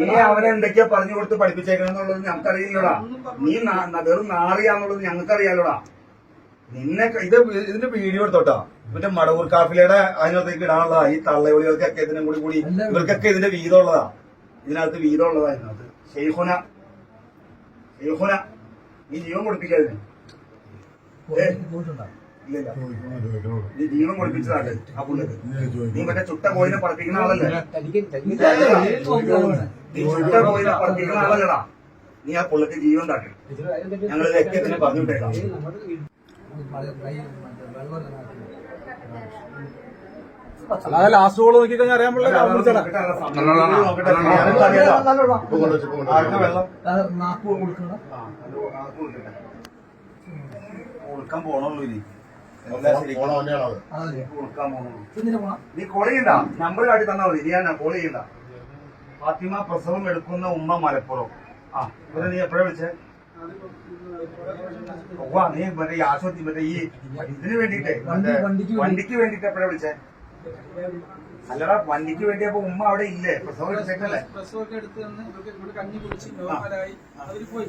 നീ അവനെ എന്തൊക്കെയാ പറഞ്ഞു കൊടുത്ത് പഠിപ്പിച്ചേക്കണെന്നുള്ളത് ഞങ്ങൾക്കറിയില്ലടാ. നീ വെറും നാറിയാന്നുള്ളത് ഞങ്ങൾക്കറിയാലോടാ. നിന്നെ ഇതിന്റെ വീഡിയോ എടുത്തോട്ടാ. മറ്റേ മടവൂർ കാഫിലയുടെ അതിനകത്തേക്ക് ഇടാനുള്ളതാ. ഈ തള്ളവിളികൾക്കൊക്കെ ഇതിനും കൂടി ഇവർക്കൊക്കെ ഇതിന്റെ വീതമുള്ളതാ. ഇതിനകത്ത് വീതമുള്ളതാ. ഇതിനകത്ത് ഷെയ്ഖുന നീ ജീവൻ കൊടുപ്പിക്കാതിന്. ഇല്ല, നീ ജീവൻ കൊടുപ്പിച്ചതാണ് ആ പുള്ളിക്ക്. നീ മറ്റേ ചുട്ട കോയിനെ പറപ്പിക്കുന്ന ആളല്ലേ? നീ ചുട്ട കോയിനെ പറപ്പിക്കുന്ന ആളല്ലടാ. നീ ആ പുള്ളിക്ക് ജീവൻ താട്ടി. ഞങ്ങൾ ലക്ഷ്യത്തിന് പറഞ്ഞുവിട്ടേക്കാം. അല്ലാതെ ലാസ്റ്റ് ഗോൾ നോക്കി കഴിഞ്ഞാൽ അറിയാൻ പറ്റില്ല. കൊടുക്കാൻ പോണുള്ളൂ. ഇനി നീ കോൾ ചെയ്യണ്ട. നമ്പർ കാട്ടി തന്നാ മതി. നീ ഞാൻ കോൾ ചെയ്യണ്ട. ഫാത്തിമ പ്രസവം എടുക്കുന്ന ഉമ്മ മലപ്പുറം. ഇവരെ നീ എപ്പോഴാ വിളിച്ചേ? നീ മറ്റേ ഈ ആശുപത്രി മറ്റേ ഈ ഇതിന് വേണ്ടിട്ടേ വണ്ടിക്ക് വേണ്ടിട്ട് എപ്പോഴാ വിളിച്ചേ? അല്ലടാ, വണ്ടിക്ക് വേണ്ടിയപ്പോ ഉമ്മ അവിടെ ഇല്ലേ? പ്രസവം എടുത്തേക്കല്ലേ? പ്രസവമൊക്കെ എടുത്ത് ഇവിടെ കഞ്ഞി കുടിച്ച് നോർമലായി അവര് പോയി.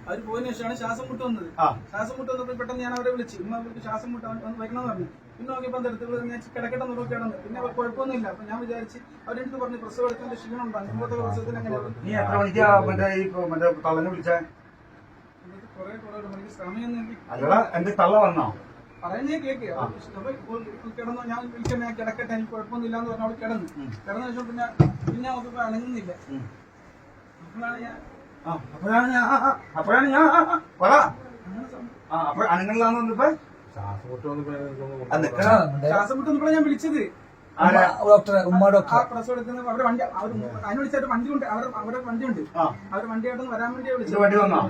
അവര് പോയതിനു ശേഷമാണ് ശ്വാസം മുട്ട് വന്നത്. ശ്വാസം മുട്ട് വന്നപ്പോൾ പെട്ടെന്ന് ഞാൻ അവരെ വിളിച്ചു. ഉമ്മ അവർക്ക് ശ്വാസം മുട്ട് വയ്ക്കണമെന്ന് പറഞ്ഞു. പിന്നെ നോക്കിയപ്പോൾ അടുത്ത് ഞാൻ കിടക്കട്ടെ കിടന്നു. പിന്നെ കുഴപ്പമൊന്നുമില്ല. അപ്പൊ ഞാൻ വിചാരിച്ച് അവരെടുത്ത് പറഞ്ഞു പ്രസവം എടുത്തതിന്റെ ക്ഷീണം ഉണ്ടാകും. മുമ്പത്തെ പ്രസവത്തിന് അങ്ങനെ. നീ എത്ര മണിക്കാ മറ്റേ തള്ളനെ വിളിച്ചേ? കുറെ മണിക്ക് സമയം അല്ലടാ, എന്റെ തള്ള വന്നോ? പറയുന്നേ കേക്ക്. കിടന്നു. ഞാൻ വിളിച്ച ഞാൻ കിടക്കട്ടെ, എനിക്ക് കുഴപ്പമൊന്നുമില്ല എന്ന് പറഞ്ഞു. അവൾ കിടന്ന ശേഷം പിന്നെ അവർക്ക് അണങ്ങുന്നില്ല. അപ്പോഴാണ് ഞാൻ അണങ്ങളിലാന്ന് വന്നപ്പോ ശ്വാസം മുട്ട് വന്നപ്പോഴാണ് ഞാൻ വിളിച്ചത്. പ്രസവം എടുക്കുന്ന അവരുടെ വണ്ടി അതിന് വിളിച്ചായിട്ട് വണ്ടി ഉണ്ട്. അവരുടെ വണ്ടി ഉണ്ട്. അവരുടെ വണ്ടിയായിട്ട് വരാൻ വേണ്ടിയാ വിളിച്ചത്. വണ്ടി വന്നോ?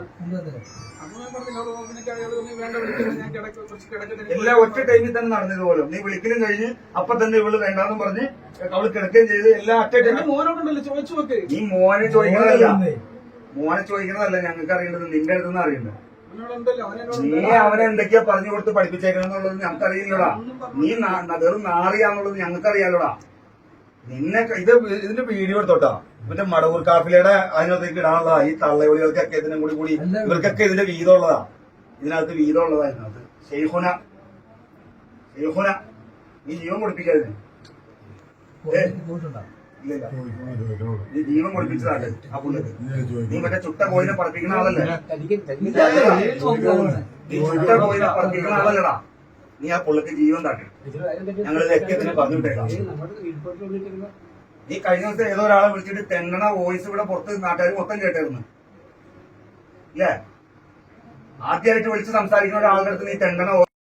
എല്ലാം ഒറ്റ ടൈമിൽ തന്നെ നടന്നത് പോലും. നീ വിളിക്കലും കഴിഞ്ഞ് അപ്പൊ തന്നെ ഇവള് വേണ്ടാന്നും പറഞ്ഞ് അവള് കിടക്കുകയും ചെയ്ത് എല്ലാം ഒറ്റ ടൈം. മോനോടുണ്ടല്ലോ ചോദിച്ചു നോക്ക്. നീ മോനെ ചോദിക്കുന്നതല്ല ഞങ്ങൾക്ക് അറിയേണ്ടത്, നിന്റെ അടുത്തുനിന്ന് അറിയേണ്ടത്. നീ അവനെ എന്തൊക്കെയാ പറഞ്ഞു കൊടുത്ത് പഠിപ്പിച്ചേക്കണെന്നുള്ളത് ഞങ്ങൾക്കറിയില്ലടാ. നീ വെറും നാറിയാന്നുള്ളത് ഞങ്ങൾക്കറിയാലോടാ. നിന്നെ ഇതിന്റെ വീഡിയോ എടുത്തോട്ടാ. മറ്റേ മടവൂർ കാഫിലയുടെ അതിനകത്തേക്ക് ഇടാനുള്ളതാ. ഈ തള്ളവിളികൾക്കൊക്കെ ഇതിനും കൂടി ഇവർക്കൊക്കെ ഇതിന്റെ വീതമുള്ളതാ. ഇതിനകത്ത് വീതമുള്ളതാ. ഇതിനകത്ത് ഷെയ്ഖുന നീ ജീവൻ കൊടുപ്പിക്കാതിന്. ഇല്ല, നീ ജീവൻ കൊടുപ്പിച്ചതാണ് ആ പുള്ളിക്ക്. നീ മറ്റേ ചുട്ട കോയിനെ പറപ്പിക്കുന്ന ആളല്ലേ? നീ ചുട്ട കോയിനെ പറപ്പിക്കുന്ന ആളല്ലടാ. നീ ആ പുള്ളിക്ക് ജീവൻ താട്ടി. ഞങ്ങൾ ലക്ഷ്യത്തിന് പറഞ്ഞുവിട്ടേക്കാം. നീ കഴിഞ്ഞ ദിവസം ഏതോ ഒരാളെ വിളിച്ചിട്ട് തെന്നണ വോയിസ് ഇവിടെ പുറത്ത് നാട്ടുകാർ മൊത്തം കേട്ടായിരുന്നു. ഇല്ലേ? ആദ്യമായിട്ട് വിളിച്ച് സംസാരിക്കുന്ന ഒരാളുടെ അടുത്ത് നീ തെന്നണ